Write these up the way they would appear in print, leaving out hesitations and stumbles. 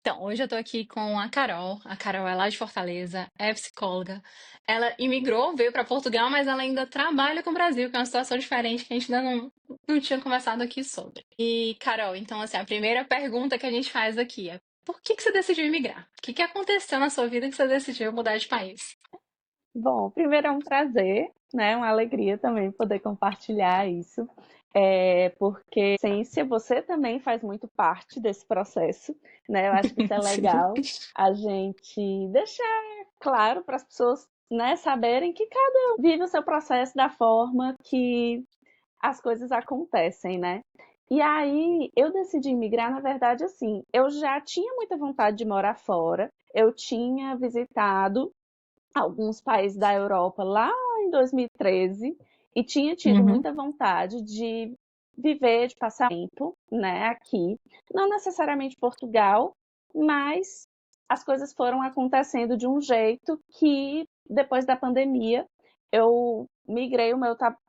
Então, hoje eu tô aqui com a Carol. A Carol é lá de Fortaleza, é psicóloga. Ela imigrou, veio para Portugal, mas ela ainda trabalha com o Brasil, que é uma situação diferente que a gente ainda não tinha conversado aqui sobre. E, Carol, então, assim, a primeira pergunta que a gente faz aqui é: por que que você decidiu imigrar? O que que aconteceu na sua vida que você decidiu mudar de país? Bom, primeiro é um prazer, né? Uma alegria também poder compartilhar isso, porque ciência você também faz muito parte desse processo, né? Eu acho que isso é Sim. legal a gente deixar claro para as pessoas, né, saberem que cada um vive o seu processo da forma que as coisas acontecem, né? E aí eu decidi migrar, na verdade, assim, eu já tinha muita vontade de morar fora, eu tinha visitado alguns países da Europa lá em 2013 e tinha tido Uhum. muita vontade de viver, de passar tempo, né, aqui. Não necessariamente Portugal, mas as coisas foram acontecendo de um jeito que depois da pandemia eu migrei o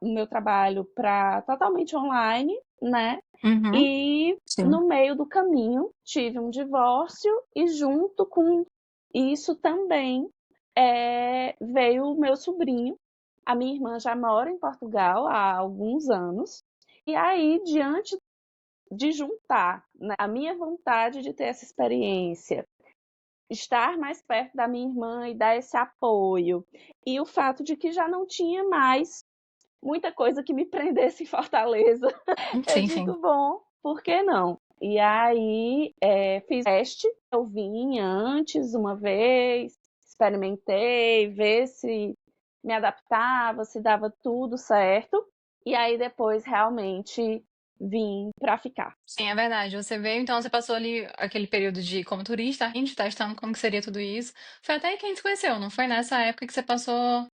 meu trabalho para totalmente online, né? Uhum. E Sim. no meio do caminho tive um divórcio e junto com isso também veio o meu sobrinho. A minha irmã já mora em Portugal há alguns anos. E aí, diante de juntar, né, a minha vontade de ter essa experiência, estar mais perto da minha irmã e dar esse apoio, e o fato de que já não tinha mais muita coisa que me prendesse em Fortaleza, eu Sim, sim. digo, bom, por que não? E aí fiz teste, eu vim antes uma vez, experimentei, ver se me adaptava, se dava tudo certo. E aí depois realmente vim para ficar. Sim, é verdade. Você veio, então você passou ali aquele período de como turista, a gente testando como que seria tudo isso. Foi até aí que a gente se conheceu, não foi nessa época que você passou,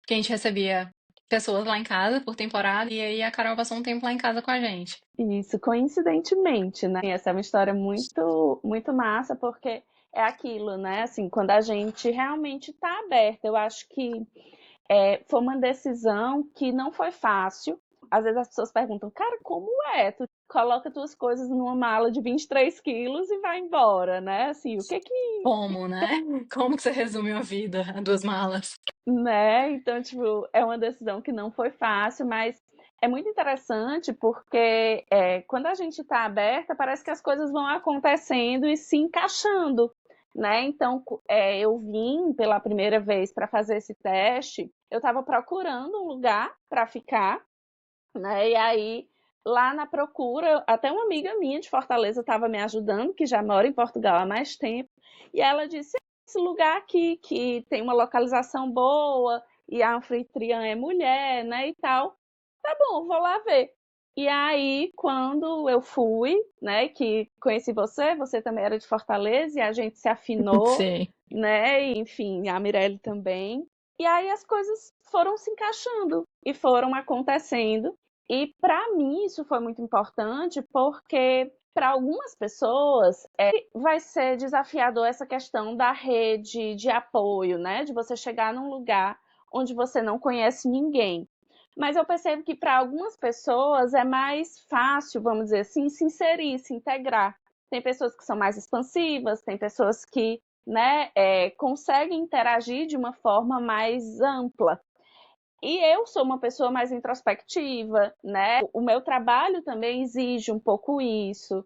porque a gente recebia pessoas lá em casa por temporada, e aí a Carol passou um tempo lá em casa com a gente. Isso, coincidentemente, né? Essa é uma história muito, muito massa, porque é aquilo, né? Assim, quando a gente realmente está aberta, eu acho que foi uma decisão que não foi fácil. Às vezes as pessoas perguntam, cara, como é? Tu coloca tuas coisas numa mala de 23 quilos e vai embora, né? Assim, o que que. Como, né? Como que você resume uma vida a duas malas? Né? Então, tipo, é uma decisão que não foi fácil, mas é muito interessante porque quando a gente está aberta, parece que as coisas vão acontecendo e se encaixando, né? Então, eu vim pela primeira vez para fazer esse teste, eu estava procurando um lugar para ficar, né? E aí, lá na procura, até uma amiga minha de Fortaleza estava me ajudando, que já mora em Portugal há mais tempo, e ela disse: esse lugar aqui que tem uma localização boa e a anfitriã é mulher, né? E tal. Tá bom, vou lá ver. E aí, quando eu fui, né, que conheci você, você também era de Fortaleza, e a gente se afinou, Sim. né? E, enfim, a Mirelle também. E aí as coisas foram se encaixando e foram acontecendo. E para mim isso foi muito importante porque para algumas pessoas vai ser desafiador essa questão da rede de apoio, né? De você chegar num lugar onde você não conhece ninguém. Mas eu percebo que para algumas pessoas é mais fácil, vamos dizer assim, se inserir, se integrar. Tem pessoas que são mais expansivas, tem pessoas que, né, conseguem interagir de uma forma mais ampla. E eu sou uma pessoa mais introspectiva, né? O meu trabalho também exige um pouco isso.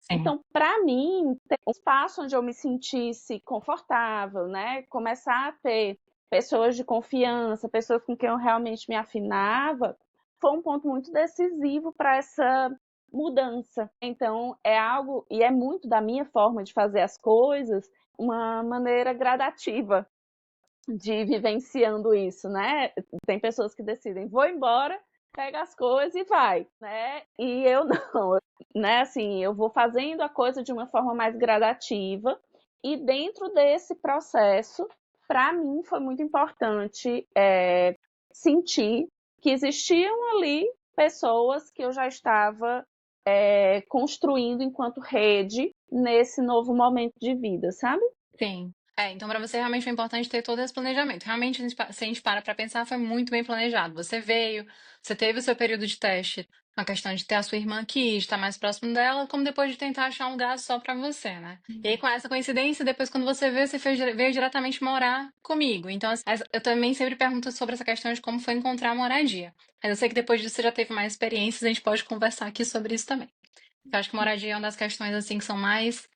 Sim. Então, para mim, ter um espaço onde eu me sentisse confortável, né? Começar a ter pessoas de confiança, pessoas com quem eu realmente me afinava, foi um ponto muito decisivo para essa mudança. Então, é algo, e é muito da minha forma de fazer as coisas, uma maneira gradativa de ir vivenciando isso, né? Tem pessoas que decidem, vou embora, pega as coisas e vai, né? E eu não, né? Assim, eu vou fazendo a coisa de uma forma mais gradativa e dentro desse processo, para mim foi muito importante sentir que existiam ali pessoas que eu já estava construindo enquanto rede nesse novo momento de vida, sabe? Sim. Então para você realmente é importante ter todo esse planejamento. Realmente, se a gente para pensar, foi muito bem planejado. Você veio, você teve o seu período de teste, a questão de ter a sua irmã aqui, de estar mais próximo dela, como depois de tentar achar um lugar só para você, né? E aí, com essa coincidência, depois quando você veio, veio diretamente morar comigo. Então, assim, eu também sempre pergunto sobre essa questão de como foi encontrar a moradia. Mas eu sei que depois disso você já teve mais experiências, a gente pode conversar aqui sobre isso também. Eu acho que moradia é uma das questões, assim, que são mais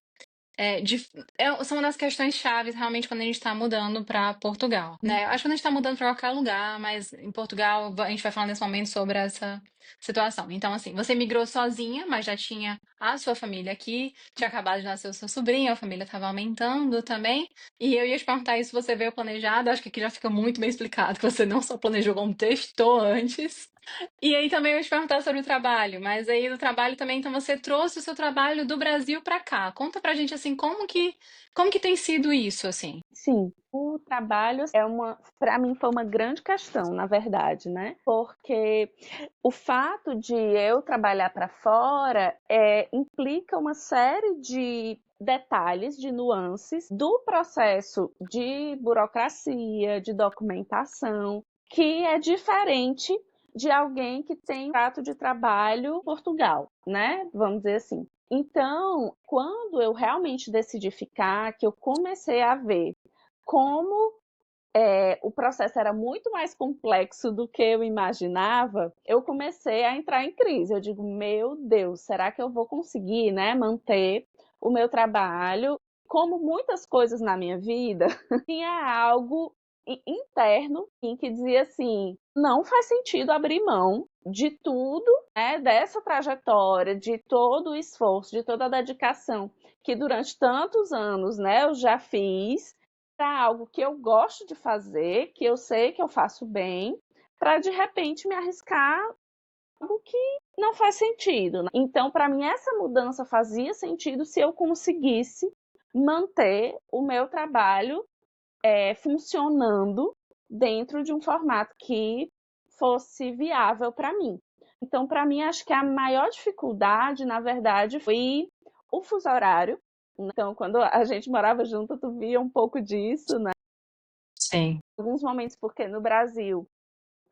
são uma das questões chaves realmente quando a gente está mudando para Portugal, né? Eu acho que quando a gente está mudando para qualquer lugar, mas em Portugal a gente vai falar nesse momento sobre essa situação. Então, assim, você migrou sozinha, mas já tinha a sua família aqui, tinha acabado de nascer o seu sobrinho, a família estava aumentando também. E eu ia te perguntar isso, você veio planejado, acho que aqui já fica muito bem explicado que você não só planejou, como testou antes. E aí também eu ia te perguntar sobre o trabalho, mas aí do trabalho também, então você trouxe o seu trabalho do Brasil para cá. Conta pra gente assim, como que tem sido isso assim? Sim, o trabalho para mim foi uma grande questão, na verdade, né? Porque o fato de eu trabalhar para fora implica uma série de detalhes, de nuances do processo de burocracia, de documentação, que é diferente de alguém que tem um contrato de trabalho em Portugal, né? Vamos dizer assim. Então, quando eu realmente decidi ficar, que eu comecei a ver como o processo era muito mais complexo do que eu imaginava, eu comecei a entrar em crise. Eu digo, meu Deus, será que eu vou conseguir, né, manter o meu trabalho? Como muitas coisas na minha vida, tinha algo interno em que dizia assim, não faz sentido abrir mão de tudo, né, dessa trajetória, de todo o esforço, de toda a dedicação que durante tantos anos, né, eu já fiz para algo que eu gosto de fazer, que eu sei que eu faço bem, para de repente me arriscar algo que não faz sentido, né? Então, para mim, essa mudança fazia sentido se eu conseguisse manter o meu trabalho funcionando dentro de um formato que fosse viável para mim. Então, para mim, acho que a maior dificuldade, na verdade, foi o fuso horário. Então, quando a gente morava junto, tu via um pouco disso, né? Sim. Alguns momentos, porque no Brasil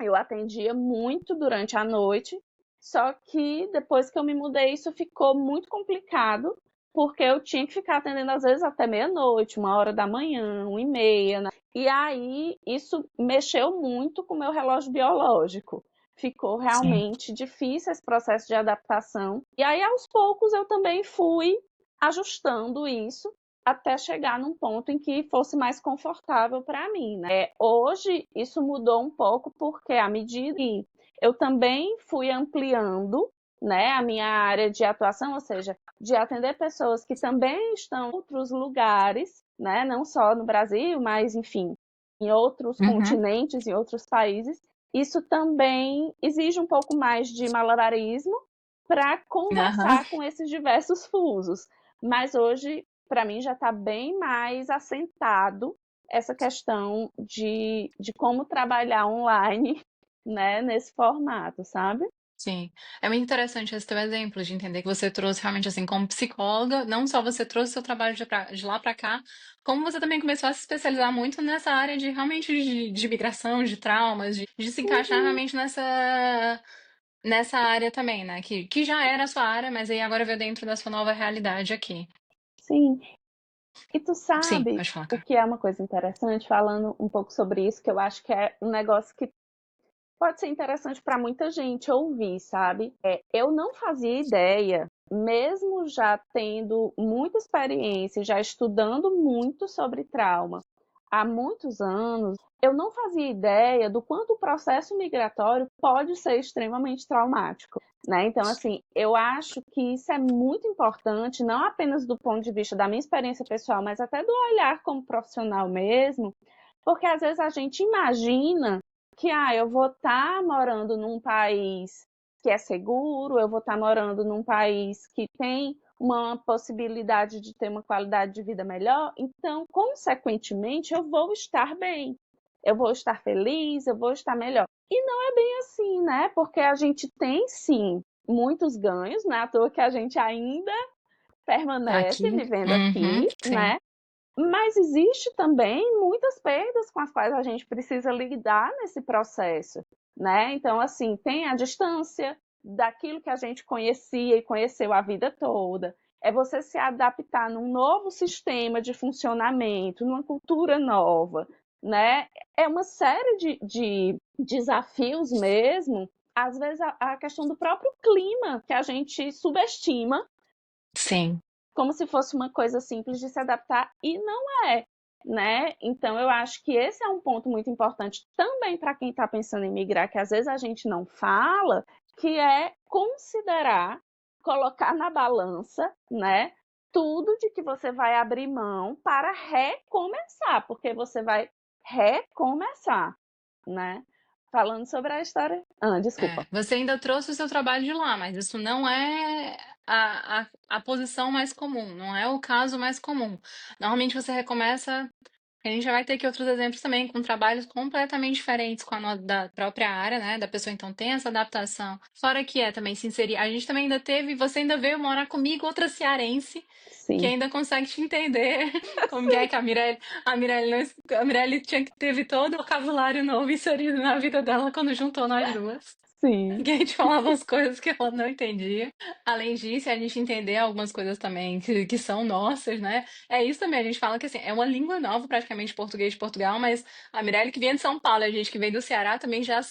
eu atendia muito durante a noite, só que depois que eu me mudei, isso ficou muito complicado, porque eu tinha que ficar atendendo às vezes até meia-noite, 1 hora da manhã, 1h30, né? E aí isso mexeu muito com o meu relógio biológico. Ficou Sim. realmente difícil esse processo de adaptação. E aí, aos poucos, eu também fui ajustando isso até chegar num ponto em que fosse mais confortável para mim, né? Hoje isso mudou um pouco porque à medida que eu também fui ampliando, né, a minha área de atuação, ou seja, de atender pessoas que também estão em outros lugares, né, não só no Brasil, mas enfim, em outros Uhum. continentes, em outros países, isso também exige um pouco mais de malabarismo para Aham. conversar com esses diversos fusos. Mas hoje para mim já está bem mais assentado essa questão de como trabalhar online, né, nesse formato, sabe? Sim. É muito interessante esse teu exemplo de entender que você trouxe realmente assim como psicóloga, não só você trouxe seu trabalho de lá para cá, como você também começou a se especializar muito nessa área de realmente de migração, de traumas, de se encaixar Uhum. realmente nessa área também, né? Que já era a sua área, mas aí agora veio dentro da sua nova realidade aqui. Sim. E tu Sim, sabe pode falar, o cara. que é uma coisa interessante, falando um pouco sobre isso, que eu acho que é um negócio que pode ser interessante para muita gente ouvir, sabe? Eu não fazia ideia, mesmo já tendo muita experiência, já estudando muito sobre trauma há muitos anos, eu não fazia ideia do quanto o processo migratório pode ser extremamente traumático, né? Então, assim, eu acho que isso é muito importante, não apenas do ponto de vista da minha experiência pessoal, mas até do olhar como profissional mesmo, porque às vezes a gente imagina que eu vou estar morando num país que é seguro, eu vou estar morando num país que tem uma possibilidade de ter uma qualidade de vida melhor, então, consequentemente, eu vou estar bem, eu vou estar feliz, eu vou estar melhor. E não é bem assim, né? Porque a gente tem sim muitos ganhos, não é à toa que a gente ainda Tá permanece aqui. vivendo Uhum, aqui, sim. né? Mas existe também muitas perdas com as quais a gente precisa lidar nesse processo, né? Então, assim, tem a distância daquilo que a gente conhecia e conheceu a vida toda. É você se adaptar num novo sistema de funcionamento, numa cultura nova, né? É uma série de desafios mesmo. Às vezes, a questão do próprio clima, que a gente subestima Sim. como se fosse uma coisa simples de se adaptar e não é, né? Então eu acho que esse é um ponto muito importante também para quem está pensando em migrar, que às vezes a gente não fala, que é considerar, colocar na balança, né? Tudo de que você vai abrir mão para recomeçar, porque você vai recomeçar, né? Falando sobre a história. Desculpa. Você ainda trouxe o seu trabalho de lá, mas isso não é a posição mais comum, não é o caso mais comum. Normalmente você recomeça. A gente já vai ter aqui outros exemplos também, com trabalhos completamente diferentes com a da própria área, né? Da pessoa, então tem essa adaptação. Fora que é também se inserir. A gente também ainda teve, você ainda veio morar comigo, outra cearense, que Sim, ainda consegue te entender. Como que é que a Mirelle teve todo o vocabulário novo inserido na vida dela quando juntou nós duas. sim, Que a gente falava as coisas que ela não entendia. Além disso, a gente entender algumas coisas também que são nossas, né? É isso também, a gente fala que assim, é uma língua nova, praticamente português de Portugal, mas a Mirelle que vem de São Paulo, a gente que vem do Ceará também já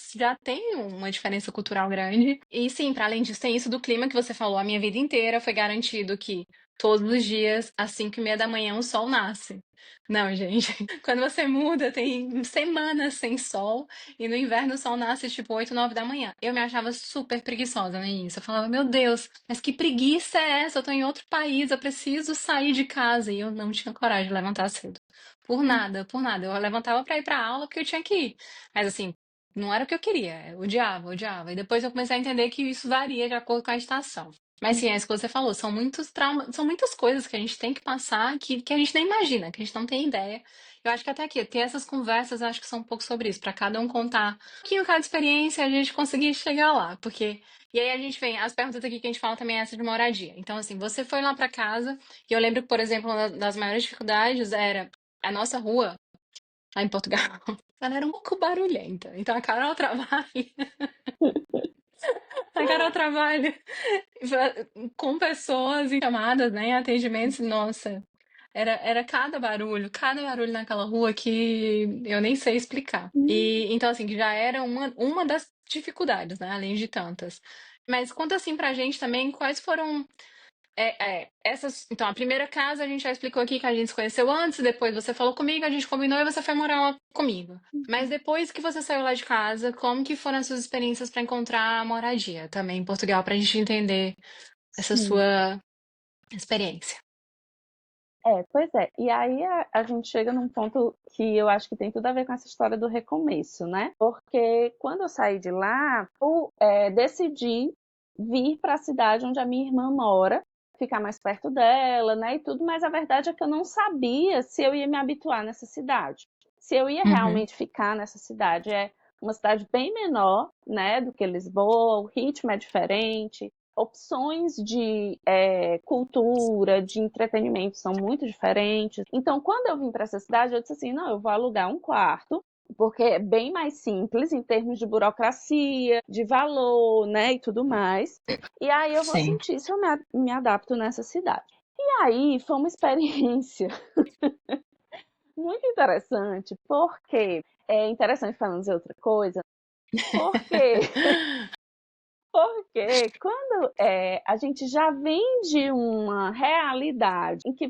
tem uma diferença cultural grande. E sim, para além disso, tem isso do clima que você falou, a minha vida inteira foi garantido que todos os dias, às 5:30 da manhã, o sol nasce. Não, gente. Quando você muda, tem semanas sem sol. E no inverno o sol nasce tipo 8, 9 da manhã. Eu me achava super preguiçosa no início. Eu falava, meu Deus, mas que preguiça é essa? Eu tô em outro país, eu preciso sair de casa. E eu não tinha coragem de levantar cedo. Por nada, por nada. Eu levantava pra ir pra aula porque eu tinha que ir. Mas assim, não era o que eu queria. Eu odiava, odiava. E depois eu comecei a entender que isso varia de acordo com a estação. Mas sim, é isso que você falou. São muitos traumas, são muitas coisas que a gente tem que passar que a gente nem imagina, que a gente não tem ideia. Eu acho que até aqui, ter essas conversas, eu acho que são um pouco sobre isso, para cada um contar um pouquinho cada experiência e a gente conseguir chegar lá, porque. E aí a gente vem, as perguntas aqui que a gente fala também é essa de moradia. Então, assim, você foi lá para casa, e eu lembro que, por exemplo, uma das maiores dificuldades era a nossa rua, lá em Portugal, ela era um pouco barulhenta. Então a Carol trabalha, a Carol trabalha com pessoas em chamadas, né, em atendimentos, nossa. Era cada barulho naquela rua que eu nem sei explicar. E então, assim, que já era uma das dificuldades, né? Além de tantas. Mas conta assim pra gente também quais foram essas. Então, a primeira casa a gente já explicou aqui que a gente se conheceu antes, depois você falou comigo, a gente combinou e você foi morar lá comigo. Mas depois que você saiu lá de casa, como que foram as suas experiências pra encontrar a moradia também em Portugal, pra gente entender essa sim. sua experiência? Pois é. E aí a gente chega num ponto que eu acho que tem tudo a ver com essa história do recomeço, né? Porque quando eu saí de lá, eu decidi vir para a cidade onde a minha irmã mora, ficar mais perto dela, né? E tudo, mas a verdade é que eu não sabia se eu ia me habituar nessa cidade. Se eu ia Uhum. realmente ficar nessa cidade. É uma cidade bem menor, né, do que Lisboa, o ritmo é diferente, opções de cultura, de entretenimento são muito diferentes. Então, quando eu vim para essa cidade, eu disse assim: não, eu vou alugar um quarto, porque é bem mais simples em termos de burocracia, de valor, né, e tudo mais. E aí eu vou Sim. sentir se eu me adapto nessa cidade. E aí foi uma experiência muito interessante, porque é interessante falando de outra coisa, porque Porque quando a gente já vem de uma realidade em que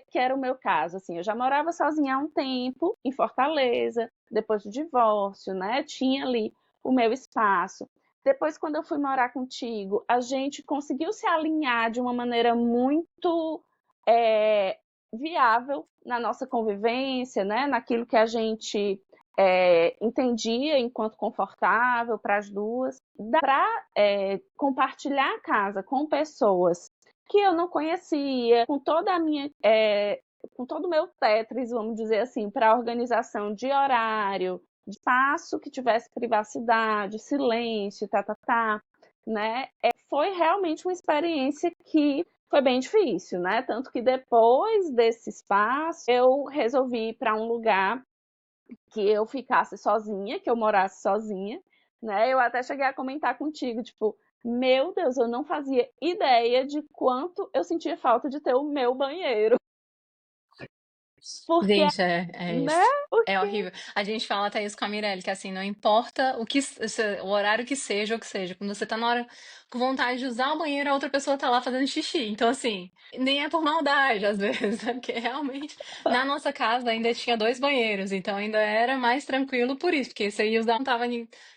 que era o meu caso, assim, eu já morava sozinha há um tempo em Fortaleza, depois do divórcio, né? Tinha ali o meu espaço. Depois, quando eu fui morar contigo, a gente conseguiu se alinhar de uma maneira muito é, viável na nossa convivência, né? Naquilo que a gente entendia enquanto confortável para as duas. Para compartilhar a casa com pessoas que eu não conhecia, com toda a minha. Com todo o meu Tetris, vamos dizer assim, para a organização de horário, de espaço que tivesse privacidade, silêncio, né? Foi realmente uma experiência que foi bem difícil, né? Tanto que depois desse espaço, eu resolvi ir para um lugar que eu ficasse sozinha, que eu morasse sozinha, né? Eu até cheguei a comentar contigo, tipo, meu Deus, eu não fazia ideia de quanto eu sentia falta de ter o meu banheiro. Porque, Gente, é né? isso. É Porque horrível. A gente fala até isso com a Mirelle, que assim, não importa o horário que seja, ou que seja, quando você tá na hora com vontade de usar o banheiro, a outra pessoa tá lá fazendo xixi. Então, assim, nem é por maldade, às vezes, né? Porque realmente, na nossa casa ainda tinha dois banheiros, então ainda era mais tranquilo por isso, porque você ia usar, não tava,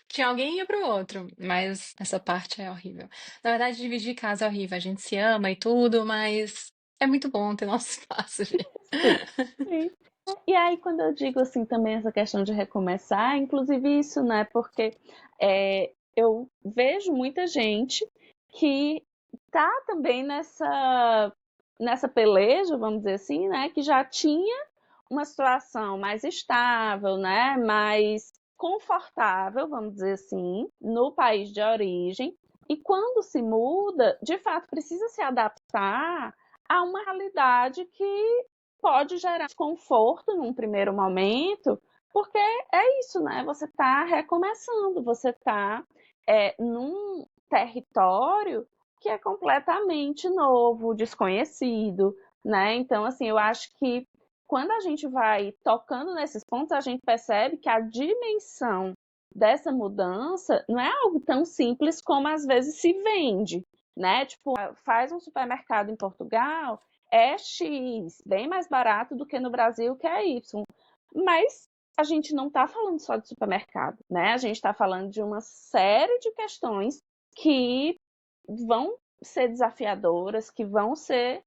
tinha alguém e ia pro outro. Mas essa parte é horrível. Na verdade, dividir casa é horrível. A gente se ama e tudo, mas é muito bom ter nosso espaço, gente. sim, sim. E aí, quando eu digo assim também essa questão de recomeçar, inclusive isso, né? Porque eu vejo muita gente que tá também nessa peleja, vamos dizer assim, né? Que já tinha uma situação mais estável, né? Mais confortável, vamos dizer assim, no país de origem. E quando se muda, de fato, precisa se adaptar a uma realidade que pode gerar desconforto num primeiro momento, porque é isso, né? Você está recomeçando, você está num território que é completamente novo, desconhecido, né? Então, assim, eu acho que quando a gente vai tocando nesses pontos, a gente percebe que a dimensão dessa mudança não é algo tão simples como às vezes se vende, né? Tipo, faz um supermercado em Portugal, é X, bem mais barato do que no Brasil, que é Y. Mas a gente não está falando só de supermercado, né? A gente está falando de uma série de questões que vão ser desafiadoras, que vão ser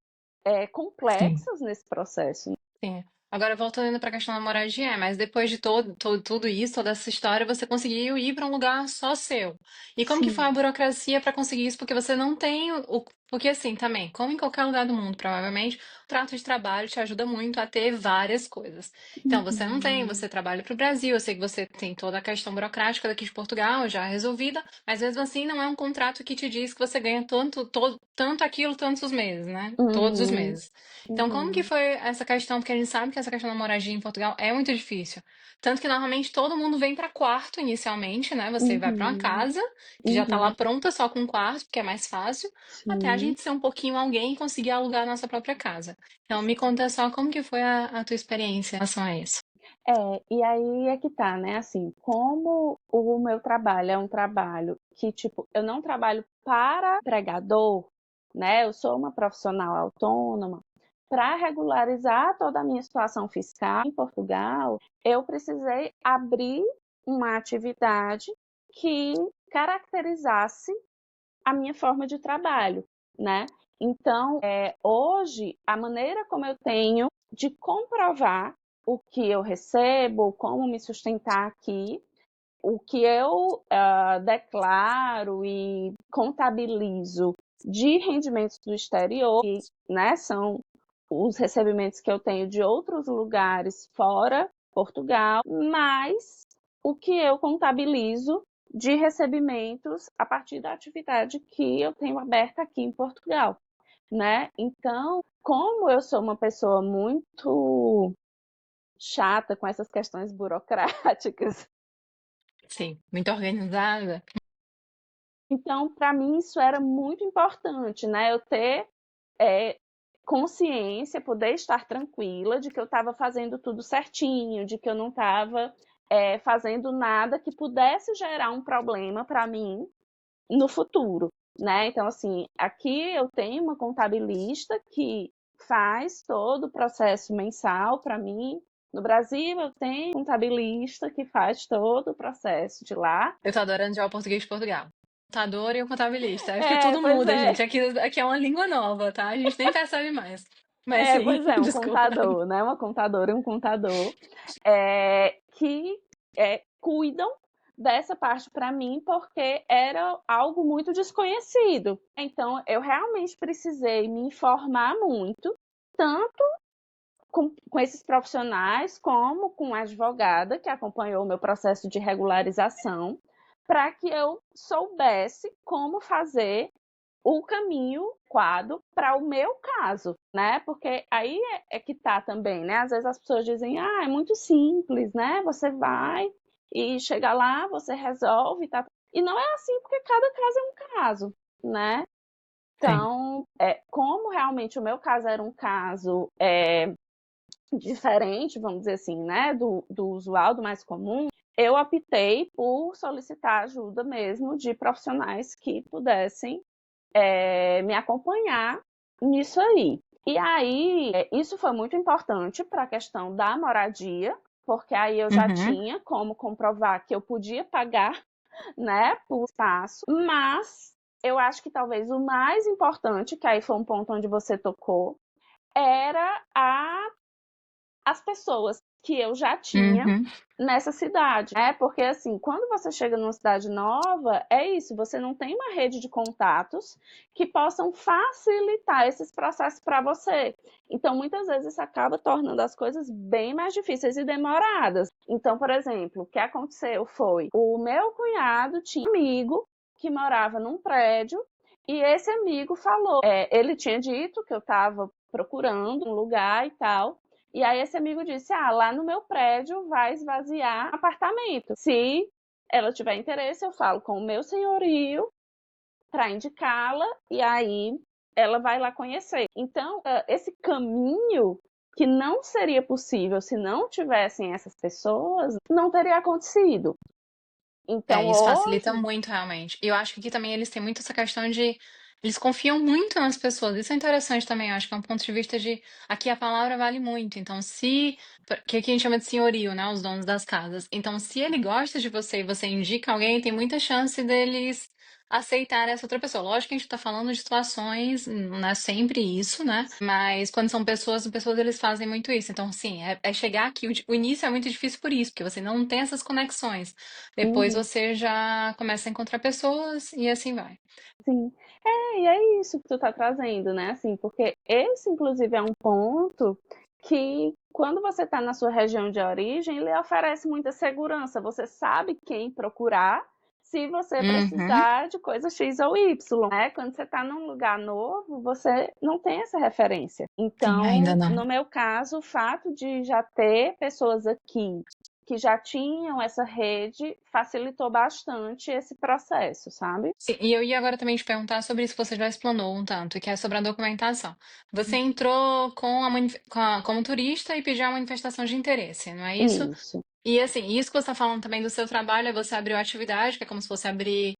Sim. complexas nesse processo. Sim. Agora, voltando para a questão da moradia, mas depois de tudo isso, toda essa história, você conseguiu ir para um lugar só seu. E como que foi a Sim. burocracia para conseguir isso? Porque você não tem Porque assim, também, como em qualquer lugar do mundo, provavelmente, o trato de trabalho te ajuda muito a ter várias coisas. Então, você não tem, Uhum. você trabalha para o Brasil, eu sei que você tem toda a questão burocrática daqui de Portugal já resolvida, mas mesmo assim não é um contrato que te diz que você ganha tanto aquilo tantos os meses, né? Todos os Uhum. meses. Então, como que Uhum. foi essa questão? Porque a gente sabe que essa questão da moradia em Portugal é muito difícil. Tanto que normalmente todo mundo vem para quarto inicialmente, né? Você vai para uma Uhum. casa que já tá lá Uhum. pronta só com quarto, porque é mais fácil, até a Sim. gente ser um pouquinho alguém e conseguir alugar a nossa própria casa. Então, me conta só como que foi a tua experiência em relação a isso. E aí é que tá, né? Assim, como o meu trabalho é um trabalho que, tipo, eu não trabalho para empregador, né? Eu sou uma profissional autônoma. Para regularizar toda a minha situação fiscal em Portugal, eu precisei abrir uma atividade que caracterizasse a minha forma de trabalho, né? Então, hoje, a maneira como eu tenho de comprovar o que eu recebo, como me sustentar aqui, o que eu declaro e contabilizo de rendimentos do exterior, que, né, são os recebimentos que eu tenho de outros lugares fora Portugal, mais o que eu contabilizo de recebimentos a partir da atividade que eu tenho aberta aqui em Portugal, né? Então, como eu sou uma pessoa muito chata com essas questões burocráticas, Sim, muito organizada. então para mim isso era muito importante, né? Eu ter é, consciência, poder estar tranquila de que eu estava fazendo tudo certinho, de que eu não estava fazendo nada que pudesse gerar um problema para mim no futuro, né? Então, assim, aqui eu tenho uma contabilista que faz todo o processo mensal para mim. No Brasil, eu tenho um contabilista que faz todo o processo de lá. Eu tô adorando já o português de Portugal. Contador e o contabilista. Acho que tudo Pois muda, é. gente. Aqui é uma língua nova, tá? A gente nem percebe mais. Mas sim, Pois é, um desculpa. contador, né? Uma contadora e um contador que cuidam dessa parte para mim porque era algo muito desconhecido. Então, eu realmente precisei me informar muito, tanto com esses profissionais, como com a advogada que acompanhou o meu processo de regularização, para que eu soubesse como fazer o caminho adequado para o meu caso, né? Porque aí é que tá também, né? Às vezes as pessoas dizem, é muito simples, né? Você vai e chega lá, você resolve, tá? E não é assim, porque cada caso é um caso, né? Sim. Então, como realmente o meu caso era um caso diferente, vamos dizer assim, né, do usual, do mais comum, eu optei por solicitar ajuda mesmo de profissionais que pudessem me acompanhar nisso aí. E aí, isso foi muito importante para a questão da moradia, porque aí eu já Uhum. tinha como comprovar que eu podia pagar, né, por espaço, mas eu acho que talvez o mais importante, que aí foi um ponto onde você tocou, era as pessoas que eu já tinha Uhum. nessa cidade, né? Porque assim, quando você chega numa cidade nova, é isso, você não tem uma rede de contatos que possam facilitar esses processos para você. Então, muitas vezes isso acaba tornando as coisas bem mais difíceis e demoradas. Então, por exemplo, o que aconteceu foi, o meu cunhado tinha um amigo que morava num prédio e esse amigo falou, ele tinha dito que eu estava procurando um lugar e tal, e aí esse amigo disse: lá no meu prédio vai esvaziar apartamento. Se ela tiver interesse, eu falo com o meu senhorio para indicá-la e aí ela vai lá conhecer. Então, esse caminho que não seria possível se não tivessem essas pessoas, não teria acontecido. Então, Isso facilita hoje, muito, realmente. E eu acho que aqui também eles têm muito essa questão de. Eles confiam muito nas pessoas. Isso é interessante também. Eu acho que é um ponto de vista de. Aqui a palavra vale muito. Então, se. Que aqui a gente chama de senhorio, né? Os donos das casas. Então, se ele gosta de você e você indica alguém, tem muita chance deles aceitar essa outra pessoa. Lógico que a gente tá falando de situações, não é sempre isso, né? Mas quando são pessoas eles fazem muito isso. Então, sim, é chegar aqui. O início é muito difícil por isso, porque você não tem essas conexões. Depois uhum, você já começa a encontrar pessoas e assim vai. sim. E é isso que tu tá trazendo, né? Assim, porque esse, inclusive, é um ponto que, quando você está na sua região de origem, ele oferece muita segurança. Você sabe quem procurar se você Uhum. precisar de coisa X ou Y, né? Quando você está num lugar novo, você não tem essa referência. Sim, ainda Então, não. no meu caso, o fato de já ter pessoas aqui que já tinham essa rede facilitou bastante esse processo, sabe? Sim, e eu ia agora também te perguntar sobre isso que você já explanou um tanto, que é sobre a documentação. Você entrou como turista e pediu uma manifestação de interesse, não é isso? Isso. E assim, isso que você está falando também do seu trabalho, é você abrir uma atividade, que é como se fosse abrir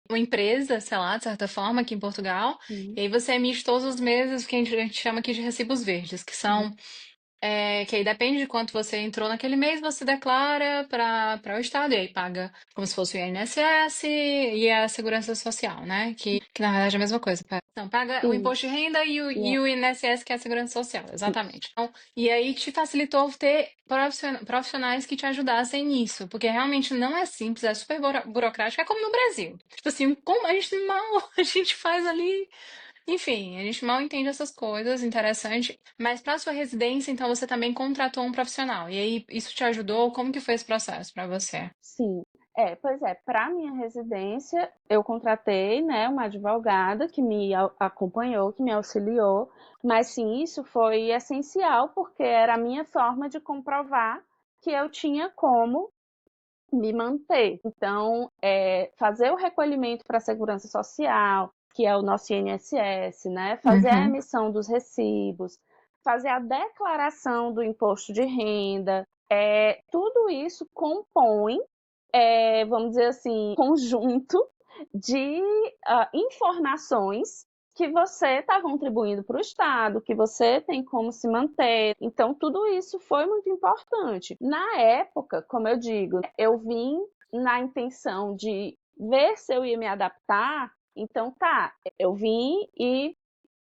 uma empresa, sei lá, de certa forma, aqui em Portugal, Sim. e aí você emite todos os meses o que a gente chama aqui de recibos verdes, que são que aí depende de quanto você entrou naquele mês, você declara para o Estado e aí paga como se fosse o INSS e a Segurança Social, né? Que na verdade é a mesma coisa. Não, paga o imposto de Isso. renda Yeah. e o INSS, que é a Segurança Social, exatamente. Então, e aí te facilitou ter profissionais que te ajudassem nisso, porque realmente não é simples, é super burocrático, é como no Brasil. Tipo assim, como a gente mal a gente faz ali. Enfim, a gente mal entende essas coisas, interessante. Mas para sua residência, então você também contratou um profissional. E aí isso te ajudou? Como que foi esse processo para você? Sim. Pois é, para minha residência, eu contratei, né, uma advogada que me acompanhou, que me auxiliou, mas sim, isso foi essencial porque era a minha forma de comprovar que eu tinha como me manter. Então, fazer o recolhimento para a Segurança Social, que é o nosso INSS, né? Fazer a Uhum. emissão dos recibos, fazer a declaração do imposto de renda, tudo isso compõe, vamos dizer assim, conjunto de informações que você está contribuindo para o Estado, que você tem como se manter. Então, tudo isso foi muito importante. Na época, como eu digo, eu vim na intenção de ver se eu ia me adaptar. Então, tá, eu vim e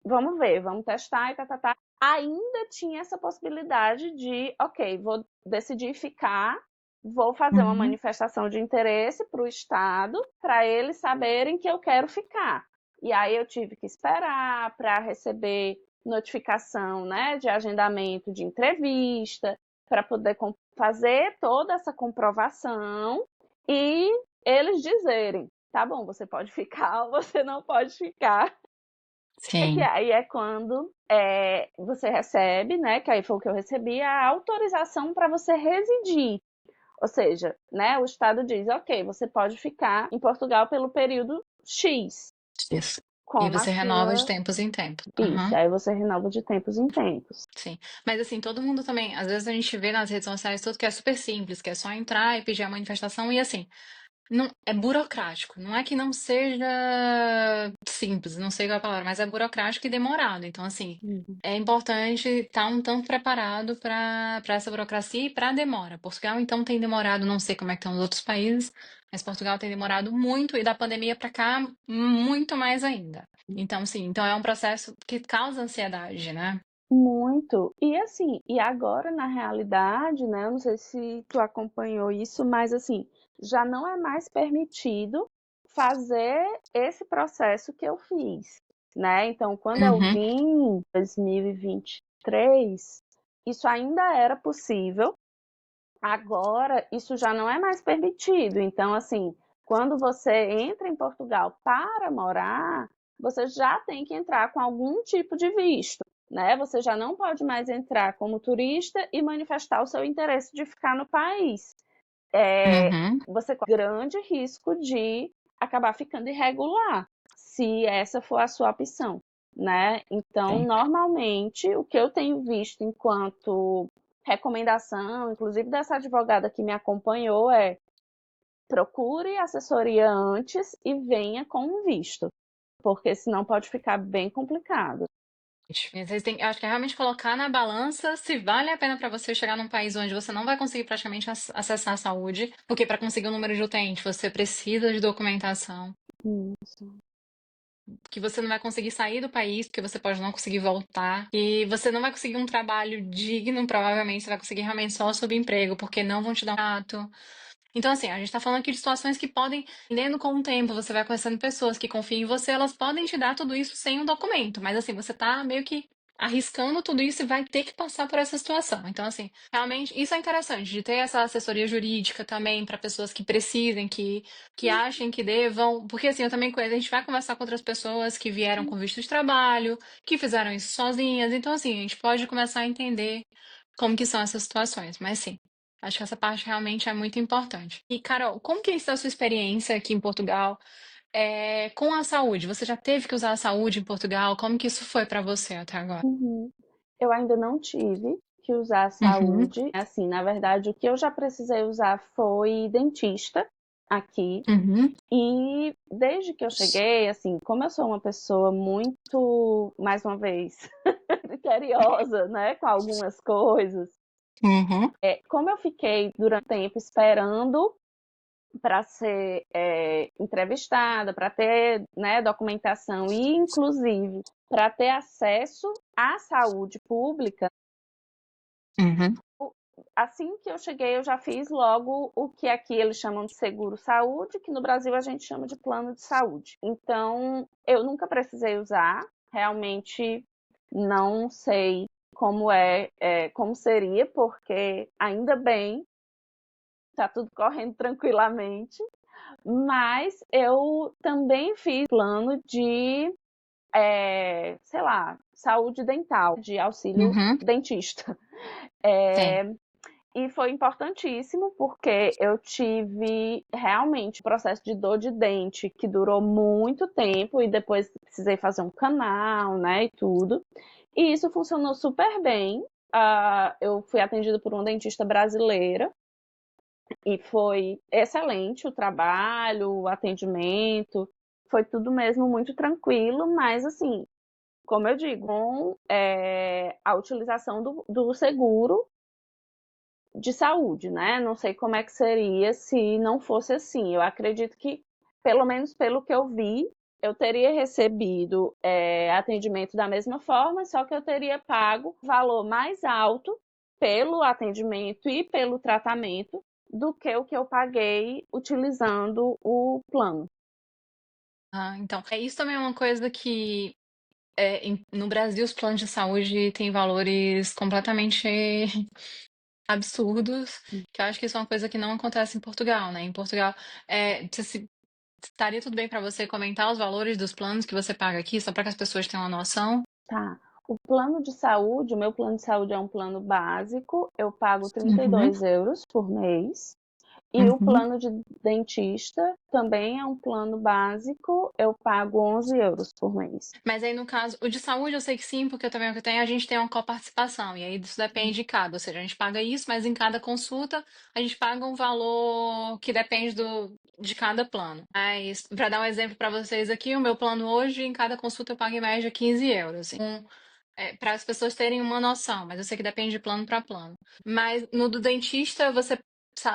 vamos ver, vamos testar e tá. Ainda tinha essa possibilidade de, ok, vou decidir ficar, vou fazer uma Uhum. manifestação de interesse para o Estado, para eles saberem que eu quero ficar. E aí eu tive que esperar para receber notificação, né, de agendamento de entrevista, para poder fazer toda essa comprovação e eles dizerem, tá bom, você pode ficar ou você não pode ficar. Que Sim. aí é quando você recebe, né? Que aí foi o que eu recebi, a autorização para você residir. Ou seja, né, o Estado diz, ok, você pode ficar em Portugal pelo período X, Isso. E como a você renova de sua. tempos em tempos. Isso, Aham. aí você renova de tempos em tempos. Sim. Mas assim, todo mundo também, às vezes a gente vê nas redes sociais tudo que é super simples, que é só entrar e pedir a manifestação e assim, não, é burocrático. Não é que não seja simples, não sei qual é a palavra, mas é burocrático e demorado. Então, assim, Uhum. é importante estar um tanto preparado para essa burocracia e para a demora. Portugal, então, tem demorado, não sei como é que estão os outros países, mas Portugal tem demorado muito e da pandemia para cá, muito mais ainda. Então, sim, então é um processo que causa ansiedade, né? Muito. E assim, e agora na realidade, né, eu não sei se tu acompanhou isso, mas assim, já não é mais permitido fazer esse processo que eu fiz, né? Então, quando eu Uhum, vim em 2023, isso ainda era possível. Agora, isso já não é mais permitido. Então, assim, quando você entra em Portugal para morar, você já tem que entrar com algum tipo de visto, né? Você já não pode mais entrar como turista e manifestar o seu interesse de ficar no país. uhum, Você corre grande risco de acabar ficando irregular, se essa for a sua opção, né? Então, sim. normalmente, o que eu tenho visto enquanto recomendação, inclusive dessa advogada que me acompanhou, é procure assessoria antes e venha com um visto, porque senão pode ficar bem complicado. E vocês têm, acho que é realmente colocar na balança se vale a pena para você chegar num país onde você não vai conseguir praticamente acessar a saúde, porque para conseguir o número de utente você precisa de documentação, Isso. que você não vai conseguir sair do país, porque você pode não conseguir voltar, e você não vai conseguir um trabalho digno, provavelmente você vai conseguir realmente só o subemprego, porque não vão te dar um contrato. Então, assim, a gente tá falando aqui de situações que podem, dependendo com o tempo, você vai conhecendo pessoas que confiam em você, elas podem te dar tudo isso sem um documento, mas assim, você tá meio que arriscando tudo isso e vai ter que passar por essa situação. Então, assim, realmente, isso é interessante, de ter essa assessoria jurídica também para pessoas que precisem, que achem que devam, porque assim, eu também conheço, a gente vai conversar com outras pessoas que vieram com visto de trabalho, que fizeram isso sozinhas, então assim, a gente pode começar a entender como que são essas situações, mas sim. Acho que essa parte realmente é muito importante. E, Carol, como que está a sua experiência aqui em Portugal, com a saúde? Você já teve que usar a saúde em Portugal? Como que isso foi para você até agora? Uhum. Eu ainda não tive que usar a Uhum, saúde. Assim, na verdade, o que eu já precisei usar foi dentista aqui. uhum, E desde que eu cheguei, assim, como eu sou uma pessoa muito, mais uma vez, criteriosa, né, com algumas coisas, uhum, como eu fiquei durante tempo esperando para ser entrevistada, para ter, né, documentação e, inclusive, para ter acesso à saúde pública, uhum, assim que eu cheguei, eu já fiz logo o que aqui eles chamam de seguro saúde, que no Brasil a gente chama de plano de saúde. Então, eu nunca precisei usar, realmente não sei como seria, porque ainda bem, está tudo correndo tranquilamente. Mas eu também fiz plano de, sei lá, saúde dental, de auxílio uhum, dentista. sim, E foi importantíssimo porque eu tive realmente um processo de dor de dente que durou muito tempo e depois precisei fazer um canal, né, e tudo. E isso funcionou super bem. Eu fui atendida por uma dentista brasileira e foi excelente o trabalho, o atendimento, foi tudo mesmo muito tranquilo, mas assim, como eu digo, com a utilização do seguro de saúde, né? Não sei como é que seria se não fosse assim. Eu acredito que, pelo menos pelo que eu vi, eu teria recebido atendimento da mesma forma, só que eu teria pago valor mais alto pelo atendimento e pelo tratamento do que o que eu paguei utilizando o plano. Ah, então, isso também é uma coisa que no Brasil os planos de saúde têm valores completamente absurdos, que eu acho que isso é uma coisa que não acontece em Portugal, né? Em Portugal, estaria tudo bem para você comentar os valores dos planos que você paga aqui, só para que as pessoas tenham uma noção? Tá. O plano de saúde, o meu plano de saúde é um plano básico, eu pago Uhum, 32 € por mês. E o uhum. plano de dentista também é um plano básico, eu pago 11 € por mês. Mas aí, no caso, o de saúde eu sei que sim, porque eu também o que eu tenho, a gente tem uma coparticipação, e aí isso depende de cada, ou seja, a gente paga isso, mas em cada consulta a gente paga um valor que depende de cada plano. Mas, para dar um exemplo para vocês aqui, o meu plano hoje, em cada consulta eu pago em média 15 euros. Para as pessoas terem uma noção, mas eu sei que depende de plano para plano. Mas no do dentista, você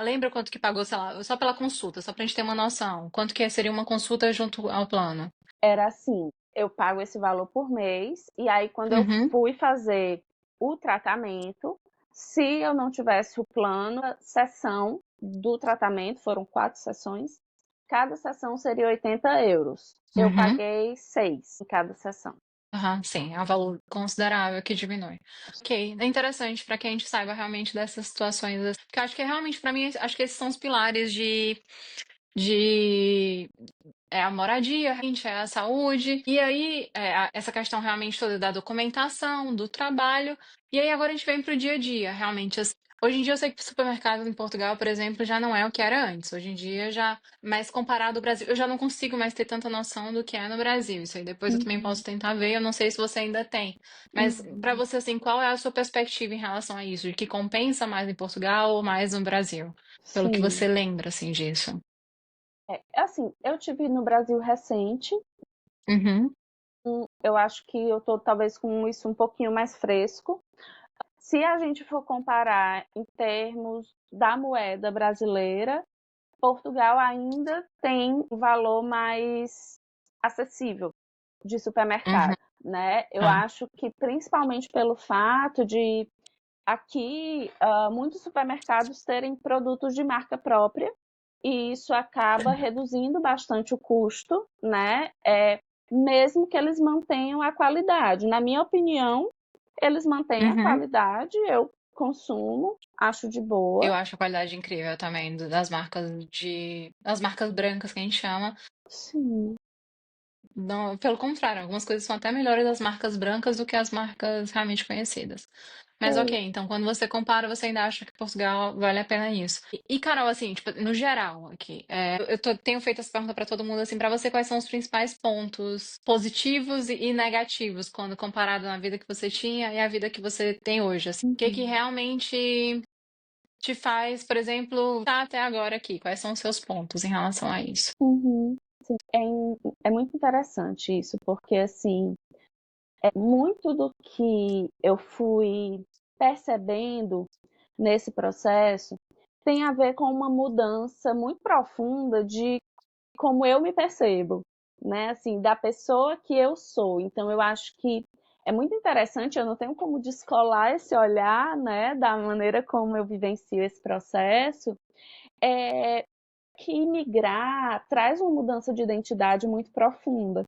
lembra quanto que pagou, sei lá, só pela consulta, só pra gente ter uma noção? Quanto que seria uma consulta junto ao plano? Era assim, eu pago esse valor por mês, e aí quando eu Uhum, fui fazer o tratamento, se eu não tivesse o plano, a sessão do tratamento, foram 4 sessões, cada sessão seria 80 €. Eu uhum. paguei 6 em cada sessão. Aham, sim, é um valor considerável que diminui. Ok, é interessante para que a gente saiba realmente dessas situações, porque eu acho que realmente para mim, acho que esses são os pilares de a moradia, gente, é a saúde, e aí essa questão realmente toda da documentação, do trabalho, e aí agora a gente vem para o dia a dia, realmente. Hoje em dia eu sei que o supermercado em Portugal, por exemplo, já não é o que era antes. Hoje em dia já, mas comparado ao Brasil, eu já não consigo mais ter tanta noção do que é no Brasil. Isso aí depois eu também Uhum, posso tentar ver, eu não sei se você ainda tem. Mas para uhum. você, assim, qual é a sua perspectiva em relação a isso? De que compensa mais em Portugal ou mais no Brasil? Pelo que Sim. você lembra, assim, disso. Assim, eu tive no Brasil recente, Uhum, eu acho que eu tô talvez com isso um pouquinho mais fresco. Se a gente for comparar em termos da moeda brasileira, Portugal ainda tem um valor mais acessível de uhum. supermercado, né? Eu Tá. acho que principalmente pelo fato de aqui muitos supermercados terem produtos de marca própria, e isso acaba reduzindo bastante o custo, né? Mesmo que eles mantenham a qualidade. Na minha opinião, eles mantêm a Uhum. qualidade, eu consumo, acho de Eu boa. acho a qualidade incrível também das marcas brancas que a gente chama. Sim, Não, pelo contrário, algumas coisas são até melhores das marcas brancas do que as marcas realmente conhecidas. Mas ok, é. então quando você compara, você ainda acha que Portugal vale a pena isso. Carol, assim, tipo, no geral aqui, tenho feito essa pergunta pra todo mundo, assim, pra você, quais são os principais pontos positivos e negativos quando comparado na vida que você tinha e a vida que você tem hoje, assim? O que que Uhum, realmente te faz, por exemplo, estar até agora aqui? Quais são os seus pontos em relação a isso? uhum. Sim, é muito interessante isso, porque assim, muito do que eu fui percebendo nesse processo tem a ver com uma mudança muito profunda de como eu me percebo, né? Assim, da pessoa que eu sou. Então, eu acho que é muito interessante, eu não tenho como descolar esse olhar, né, da maneira como eu vivencio esse processo, que imigrar traz uma mudança de identidade muito profunda.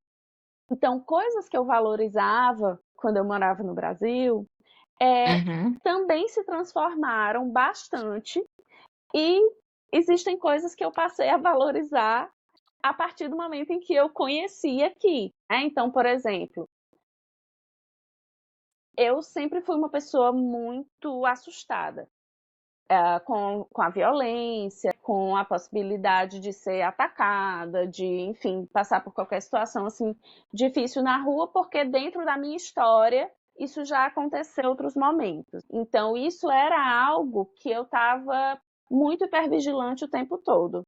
Então, coisas que eu valorizava quando eu morava no Brasil, é, Uhum, também se transformaram bastante, e existem coisas que eu passei a valorizar a partir do momento em que eu conheci aqui, né? Então, por exemplo, eu sempre fui uma pessoa muito assustada com a violência, com a possibilidade de ser atacada, de, enfim, passar por qualquer situação assim difícil na rua, porque dentro da minha história isso já aconteceu em outros momentos. Então, isso era algo que eu estava muito hipervigilante o tempo todo.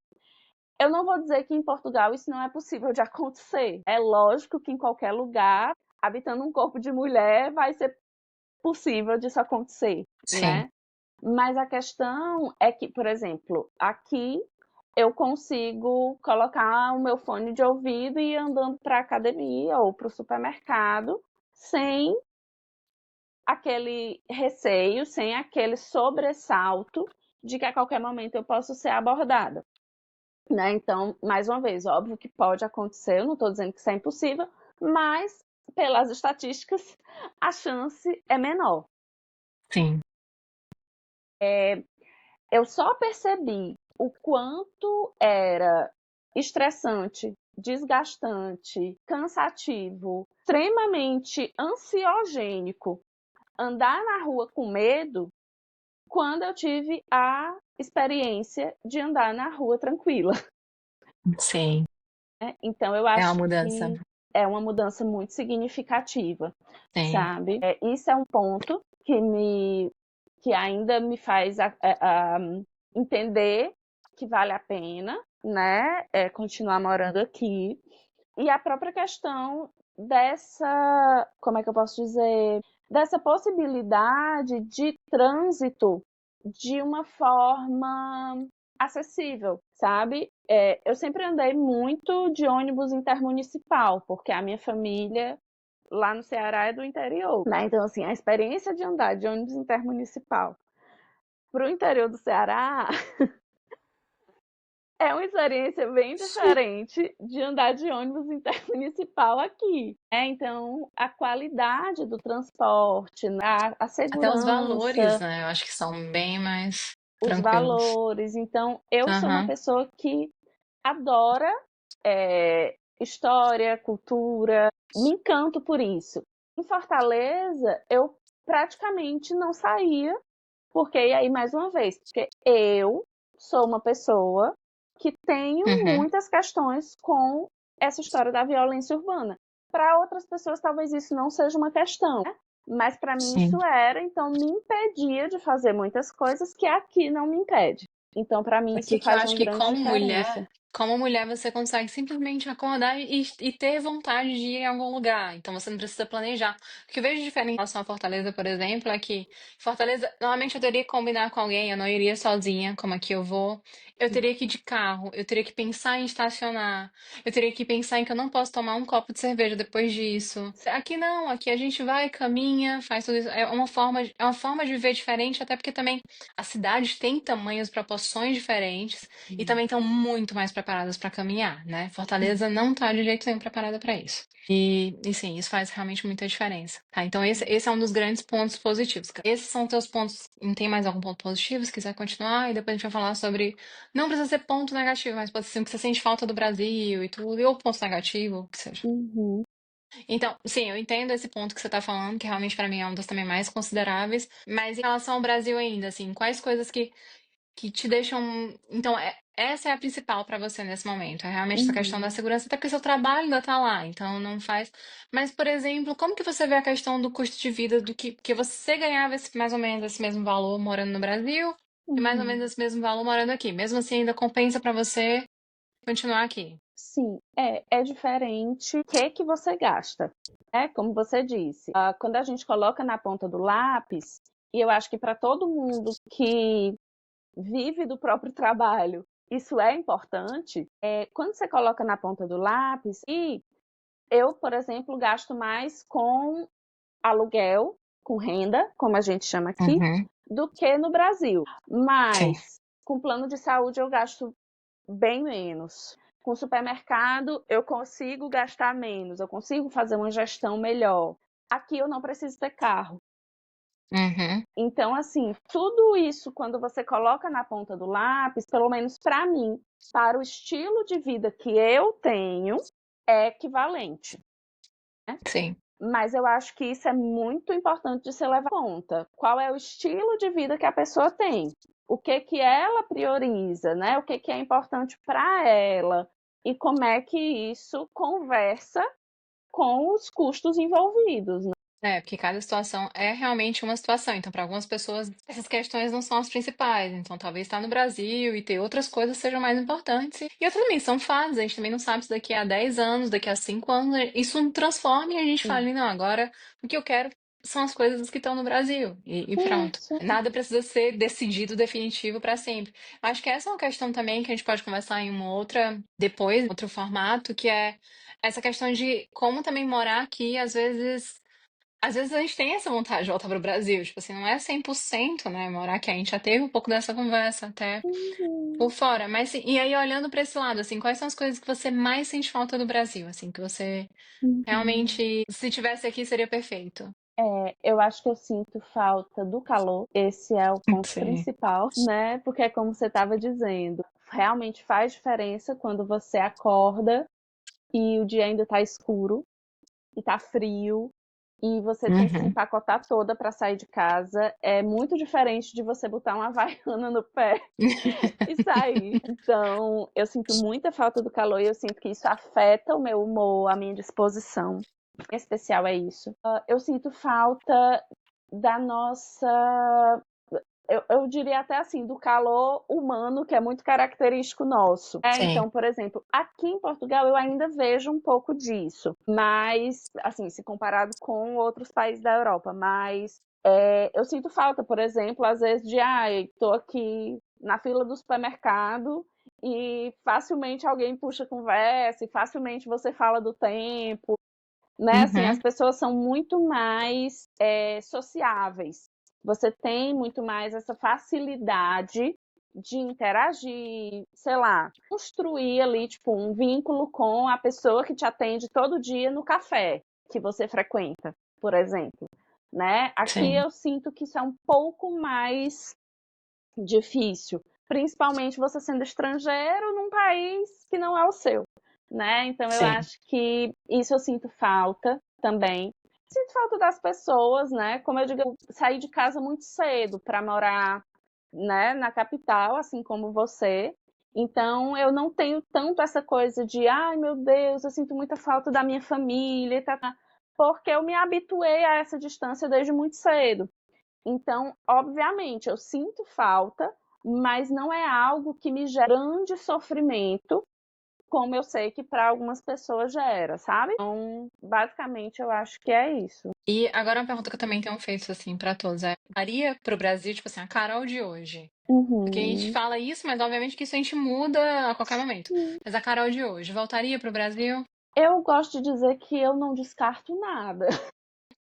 Eu não vou dizer que em Portugal isso não é possível de acontecer. É lógico que em qualquer lugar, habitando um corpo de mulher, vai ser possível disso acontecer, sim. né? Mas a questão é que, por exemplo, aqui eu consigo colocar o meu fone de ouvido e ir andando para a academia ou para o supermercado sem aquele receio, sem aquele sobressalto de que a qualquer momento eu posso ser abordada. Né? Então, mais uma vez, óbvio que pode acontecer, eu não estou dizendo que isso é impossível, mas pelas estatísticas a chance é menor. Sim. Eu só percebi o quanto era estressante, desgastante, cansativo, extremamente ansiogênico andar na rua com medo quando eu tive a experiência de andar na rua tranquila. Sim, Né? Então, eu é uma acho mudança. que é uma mudança muito significativa, Sim. sabe? Isso é um ponto que ainda me faz entender que vale a pena, né, continuar morando aqui. E a própria questão dessa, como é que eu posso dizer, dessa possibilidade de trânsito de uma forma acessível, sabe? Eu sempre andei muito de ônibus intermunicipal, porque a minha família lá no Ceará é do interior, né? Então, assim, a experiência de andar de ônibus intermunicipal para o interior do Ceará é uma experiência bem diferente de andar de ônibus intermunicipal aqui. Então, a qualidade do transporte, né, a Até os valores, segurança, né? Eu acho que são bem mais os tranquilos. valores. Então, eu sou uma Aham. pessoa que adora história, cultura, me encanto por isso. Em Fortaleza, eu praticamente não saía, porque, e aí, mais uma vez, porque eu sou uma pessoa que tenho Uhum. muitas questões com essa história da violência urbana. Para outras pessoas, talvez isso não seja uma questão, né? Mas para mim Sim. isso era, então me impedia de fazer muitas coisas que aqui não me impede. Então, para mim, isso Porque que eu faz acho uma que grande diferença. como mulher você consegue simplesmente acordar e ter vontade de ir em algum lugar. Então você não precisa planejar. O que eu vejo diferente em relação a Fortaleza, por exemplo, é que Fortaleza, normalmente eu teria que combinar com alguém, eu não iria sozinha, como aqui eu vou. Eu teria que ir de carro, eu teria que pensar em estacionar, eu teria que pensar em que eu não posso tomar um copo de cerveja depois disso. Aqui não, aqui a gente vai, caminha, faz tudo isso. É uma forma de viver diferente, até porque também as cidades têm tamanhos, proporções diferentes e também estão muito mais preparadas para caminhar, né? Fortaleza não tá de jeito nenhum preparada para isso. E sim, isso faz realmente muita diferença, tá? Então esse é um dos grandes pontos positivos. Esses são teus pontos. Tem mais algum ponto positivo, se quiser continuar? E depois a gente vai falar sobre. Não precisa ser ponto negativo, mas pode ser que você sente falta do Brasil e tudo, ou ponto negativo, o que seja. Uhum, Então, sim, eu entendo esse ponto que você está falando, que realmente para mim é um dos também mais consideráveis. Mas em relação ao Brasil ainda, assim, quais coisas que te deixam. Então, essa é a principal para você nesse momento. É realmente essa questão da uhum, segurança, até porque seu trabalho ainda tá lá, então não faz. Mas, por exemplo, como que você vê a questão do custo de vida do que você ganhava mais ou menos esse mesmo valor morando no Brasil e mais ou uhum. menos esse mesmo valor morando aqui? Mesmo assim, ainda compensa para você continuar aqui. Sim, é diferente o que você gasta, né? Como você disse, quando a gente coloca na ponta do lápis, e eu acho que para todo mundo que vive do próprio trabalho, isso é importante, quando você coloca na ponta do lápis, e eu, por exemplo, gasto mais com aluguel, com renda, como a gente chama aqui, Uhum, do que no Brasil. sim. Mas com plano de saúde eu gasto bem menos. Com supermercado, eu consigo gastar menos, eu consigo fazer uma gestão melhor. Aqui eu não preciso ter carro. Uhum, Então, assim, tudo isso, quando você coloca na ponta do lápis, pelo menos para mim, para o estilo de vida que eu tenho, é equivalente. sim. Mas eu acho que isso é muito importante de ser levado em conta. Qual é o estilo de vida que a pessoa tem? O que que ela prioriza, né? O que que é importante para ela? E como é que isso conversa com os custos envolvidos, né? É, porque cada situação é realmente uma situação. Então, para algumas pessoas, essas questões não são as principais. Então, talvez estar no Brasil e ter outras coisas sejam mais importantes. E outras também são fases. A gente também não sabe se daqui a 10 anos, daqui a 5 anos, isso transforma e a gente fala, não, agora o que eu quero são as coisas que estão no Brasil. E pronto. Isso. Nada precisa ser decidido definitivo para sempre. Acho que essa é uma questão também que a gente pode conversar em uma outra, depois, outro formato, que é essa questão de como também morar aqui, às vezes a gente tem essa vontade de voltar pro Brasil, tipo assim, não é 100%, né, morar aqui. A gente já teve um pouco dessa conversa até por Uhum, fora, mas sim, e aí olhando pra esse lado, assim, quais são as coisas que você mais sente falta do Brasil, assim, que você uhum. realmente, se tivesse aqui, seria perfeito? Eu acho que eu sinto falta do calor. Esse é o ponto Sim. principal, né? Porque é como você estava dizendo. realmente faz diferença quando você acorda e o dia ainda tá escuro e tá frio e você tem que se Uhum. empacotar toda para sair de casa. É muito diferente de você botar uma havaiana no pé e sair. Então, eu sinto muita falta do calor e eu sinto que isso afeta o meu humor, a minha disposição. Em especial é isso. Eu sinto falta da nossa. Eu diria até assim, do calor humano, que é muito característico nosso. Sim. Então, por exemplo, aqui em Portugal eu ainda vejo um pouco disso, mas, assim, se comparado com outros países da Europa, mas eu sinto falta, por exemplo, às vezes de, tô aqui na fila do supermercado e facilmente alguém puxa conversa e facilmente você fala do tempo, né? Assim, as Uhum. pessoas são muito mais sociáveis. Você tem muito mais essa facilidade de interagir, sei lá, construir ali, tipo, um vínculo com a pessoa que te atende todo dia no café que você frequenta, por exemplo, né? Aqui Sim. eu sinto que isso é um pouco mais difícil, principalmente você sendo estrangeiro num país que não é o seu, né? Então eu Sim. acho que isso eu sinto falta também. Sinto falta das pessoas, né? Como eu digo, eu saí de casa muito cedo para morar, né, na capital, assim como você. Então eu não tenho tanto essa coisa de, ai meu Deus, eu sinto muita falta da minha família, tá? Porque eu me habituei a essa distância desde muito cedo. Então, obviamente, eu sinto falta, mas não é algo que me gera grande sofrimento, como eu sei que para algumas pessoas gera, sabe? Então, basicamente, eu acho que é isso. E agora uma pergunta que eu também tenho feito, assim, pra todos é: voltaria pro Brasil, tipo assim, a Carol de hoje? Porque a gente Uhum. fala isso, mas obviamente que isso a gente muda a qualquer momento. Mas a Carol de hoje, voltaria pro Brasil? Eu gosto de dizer que eu não descarto nada,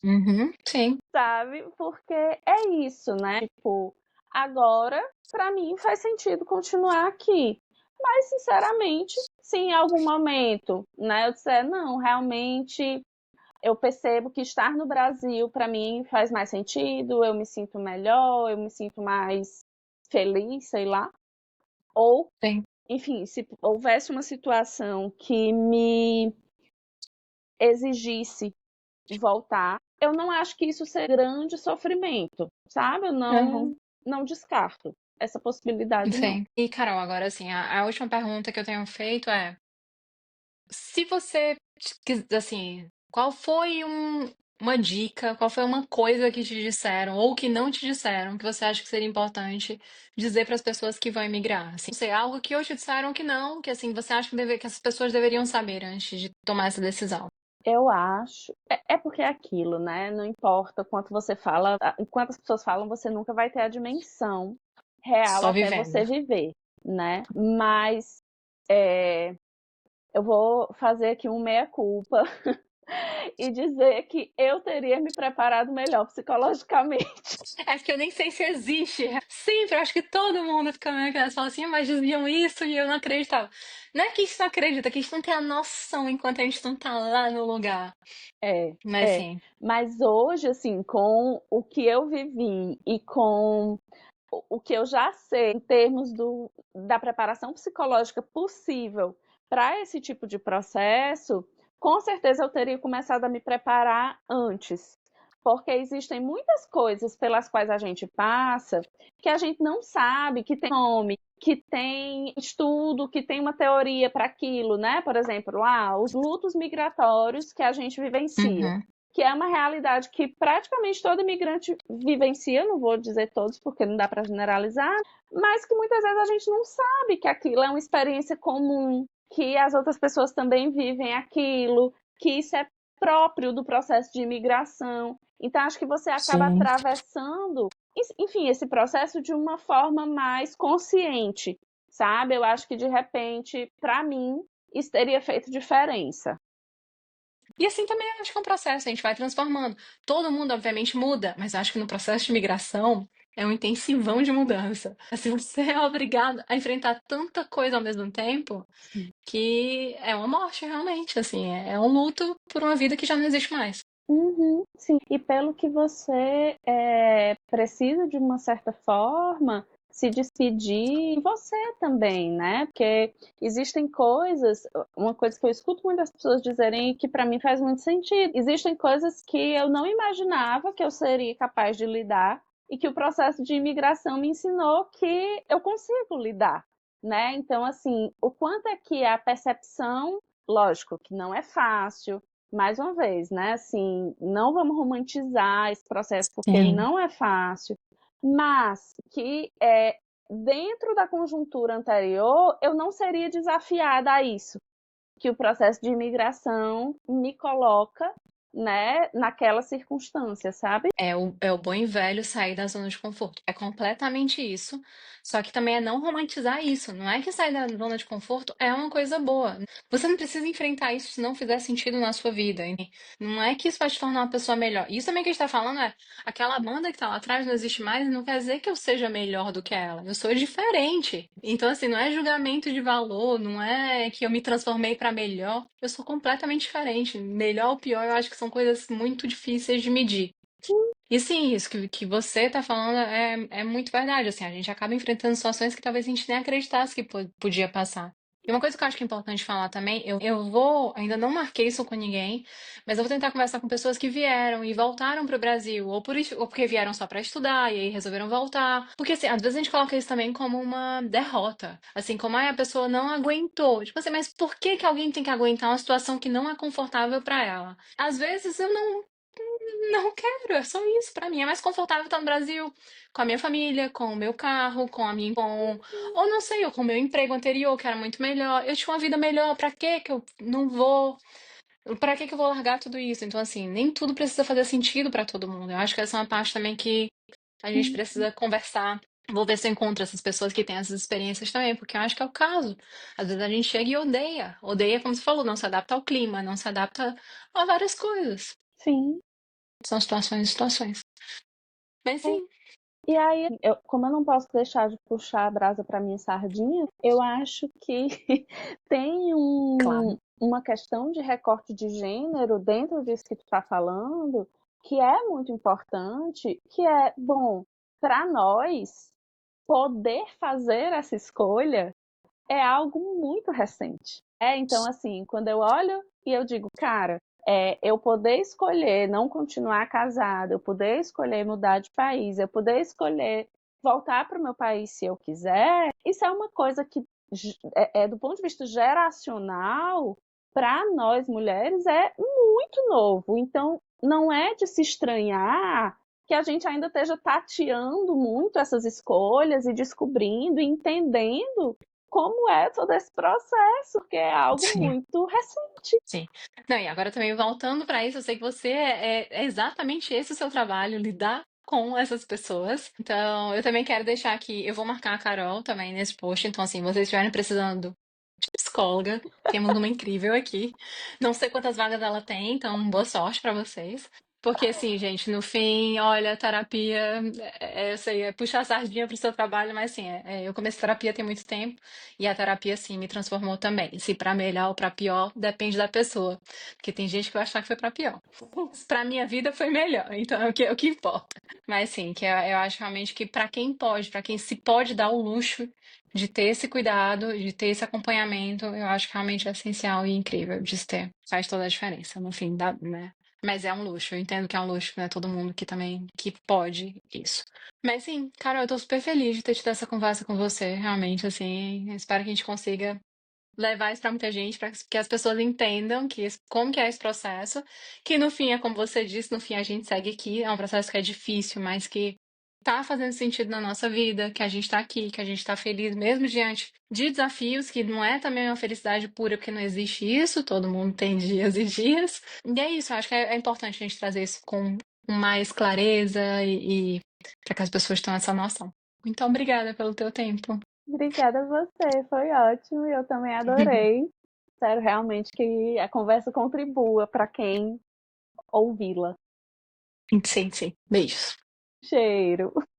Uhum. Sim. sabe? Porque é isso, né? Tipo, agora, para mim, faz sentido continuar aqui. Mas, sinceramente, se em algum momento, né, eu disser, não, realmente eu percebo que estar no Brasil para mim faz mais sentido, eu me sinto melhor, eu me sinto mais feliz, sei lá. Ou, Sim. enfim, se houvesse uma situação que me exigisse voltar, eu não acho que isso seja grande sofrimento, sabe? Eu Uhum. não descarto essa possibilidade, não. Sim. E, Carol, agora assim, a última pergunta que eu tenho feito é: se você assim, qual foi uma dica, qual foi uma coisa que te disseram ou que não te disseram que você acha que seria importante dizer para as pessoas que vão emigrar? Assim, não sei, algo que ou te disseram que não, que assim, você acha que as pessoas deveriam saber antes de tomar essa decisão. Eu acho. É porque é aquilo, né? Não importa quanto você fala, enquanto as pessoas falam, você nunca vai ter a dimensão real Só até vivendo. você viver, né? Mas eu vou fazer aqui um meia-culpa e dizer que eu teria me preparado melhor psicologicamente. É porque eu nem sei se existe. Sempre, eu acho que todo mundo fica meio que fala assim, mas diziam isso e eu não acreditava. Não é que a gente não acredita, é que a gente não tem a noção enquanto a gente não tá lá no lugar. É, Mas é. assim, Mas hoje, assim, com o que eu vivi e com o que eu já sei em termos da preparação psicológica possível para esse tipo de processo, com certeza eu teria começado a me preparar antes. Porque existem muitas coisas pelas quais a gente passa que a gente não sabe, que tem nome, que tem estudo, que tem uma teoria para aquilo, né? Por exemplo, os lutos migratórios que a gente vivencia, uhum, que é uma realidade que praticamente todo imigrante vivencia, não vou dizer todos porque não dá para generalizar, mas que muitas vezes a gente não sabe que aquilo é uma experiência comum, que as outras pessoas também vivem aquilo, que isso é próprio do processo de imigração. Então, acho que você acaba sim. atravessando, enfim, esse processo de uma forma mais consciente, sabe? Eu acho que, de repente, para mim, isso teria feito diferença. E assim também acho que é um processo, a gente vai transformando. Todo mundo, obviamente, muda, mas acho que no processo de migração é um intensivão de mudança. Assim, você é obrigado a enfrentar tanta coisa ao mesmo tempo que é uma morte, realmente. Assim, é um luto por uma vida que já não existe mais. Uhum, sim. E pelo que você precisa, de uma certa forma, se despedir, e você também, né? Porque existem coisas, uma coisa que eu escuto muitas pessoas dizerem e que para mim faz muito sentido. Existem coisas que eu não imaginava que eu seria capaz de lidar e que o processo de imigração me ensinou que eu consigo lidar, né? Então, assim, o quanto é que a percepção, lógico que não é fácil, mais uma vez, né? Assim, não vamos romantizar esse processo porque Sim. não é fácil, mas que dentro da conjuntura anterior eu não seria desafiada a isso, que o processo de imigração me coloca, né, naquela circunstância, sabe? É o bom e velho sair da zona de conforto. É completamente isso. Só que também é não romantizar isso. Não é que sair da zona de conforto é uma coisa boa. Você não precisa enfrentar isso se não fizer sentido na sua vida. Não é que isso vai te tornar uma pessoa melhor. Isso também que a gente tá falando é aquela banda que tá lá atrás não existe mais, não quer dizer que eu seja melhor do que ela. Eu sou diferente. Então, assim, não é julgamento de valor, não é que eu me transformei pra melhor. Eu sou completamente diferente. Melhor ou pior, eu acho que são coisas muito difíceis de medir. E sim, isso que você tá falando é muito verdade, assim, a gente acaba enfrentando situações que talvez a gente nem acreditasse que podia passar. E uma coisa que eu acho que é importante falar também, eu vou, ainda não marquei isso com ninguém, mas eu vou tentar conversar com pessoas que vieram e voltaram para o Brasil, ou, ou porque vieram só para estudar e aí resolveram voltar. Porque, assim, às vezes a gente coloca isso também como uma derrota. Assim, como a pessoa não aguentou. Tipo assim, mas por que que alguém tem que aguentar uma situação que não é confortável para ela? Às vezes eu não quero, é só isso. Pra mim é mais confortável estar no Brasil, com a minha família, com o meu carro, com a minha, ou não sei, ou com o meu emprego anterior, que era muito melhor. Eu tinha uma vida melhor, pra quê que eu não vou? Pra que que eu vou largar tudo isso? Então, assim, nem tudo precisa fazer sentido pra todo mundo. Eu acho que essa é uma parte também que a gente precisa conversar. Vou ver se eu encontro essas pessoas que têm essas experiências também, porque eu acho que é o caso. Às vezes a gente chega e odeia. Odeia, como você falou, não se adapta ao clima, não se adapta a várias coisas. Sim. São situações e situações. Mas sim, E aí, como eu não posso deixar de puxar a brasa para minha sardinha, eu acho que tem claro. uma questão de recorte de gênero dentro disso que tu está falando, que é muito importante, que é, bom, para nós, poder fazer essa escolha é algo muito recente. Então, assim, quando eu olho e eu digo, cara, eu poder escolher não continuar casada, eu poder escolher mudar de país, eu poder escolher voltar para o meu país se eu quiser, isso é uma coisa que, do ponto de vista geracional, para nós mulheres é muito novo. Então, não é de se estranhar que a gente ainda esteja tateando muito essas escolhas e descobrindo e entendendo como é todo esse processo, que é algo Sim, muito recente. sim. Não, e agora também voltando para isso, eu sei que você é exatamente esse o seu trabalho, lidar com essas pessoas. Então, eu também quero deixar aqui, eu vou marcar a Carol também nesse post. Então, assim, vocês estiverem precisando de psicóloga, temos uma incrível aqui. Não sei quantas vagas ela tem, então boa sorte para vocês. Porque assim, gente, no fim, olha, terapia, eu sei, é puxar a sardinha pro seu trabalho, mas assim, eu comecei terapia tem muito tempo e a terapia, assim, me transformou também. Se pra melhor ou pra pior, depende da pessoa. Porque tem gente que vai achar que foi pra pior. Pra minha vida foi melhor, então é o que importa. Mas sim, que eu acho realmente que pra quem pode, pra quem se pode dar o luxo de ter esse cuidado, de ter esse acompanhamento, eu acho que realmente é essencial e incrível de se ter. Faz toda a diferença, no fim, né? Mas é um luxo, eu entendo que é um luxo, não é todo mundo que também que pode isso. Mas sim, cara, eu tô super feliz de ter tido essa conversa com você, realmente, assim, espero que a gente consiga levar isso para muita gente, para que as pessoas entendam como que é esse processo, que no fim é como você disse, no fim a gente segue aqui, é um processo que é difícil, mas que tá fazendo sentido na nossa vida, que a gente tá aqui, que a gente tá feliz mesmo diante de desafios, que não é também uma felicidade pura, porque não existe isso, todo mundo tem dias e dias. E é isso, eu acho que é importante a gente trazer isso com mais clareza e para que as pessoas tenham essa noção. Então, obrigada pelo teu tempo. Obrigada a você, foi ótimo e eu também adorei. Espero realmente que a conversa contribua para quem ouvi-la. Sim, sim. Beijos. Cheiro.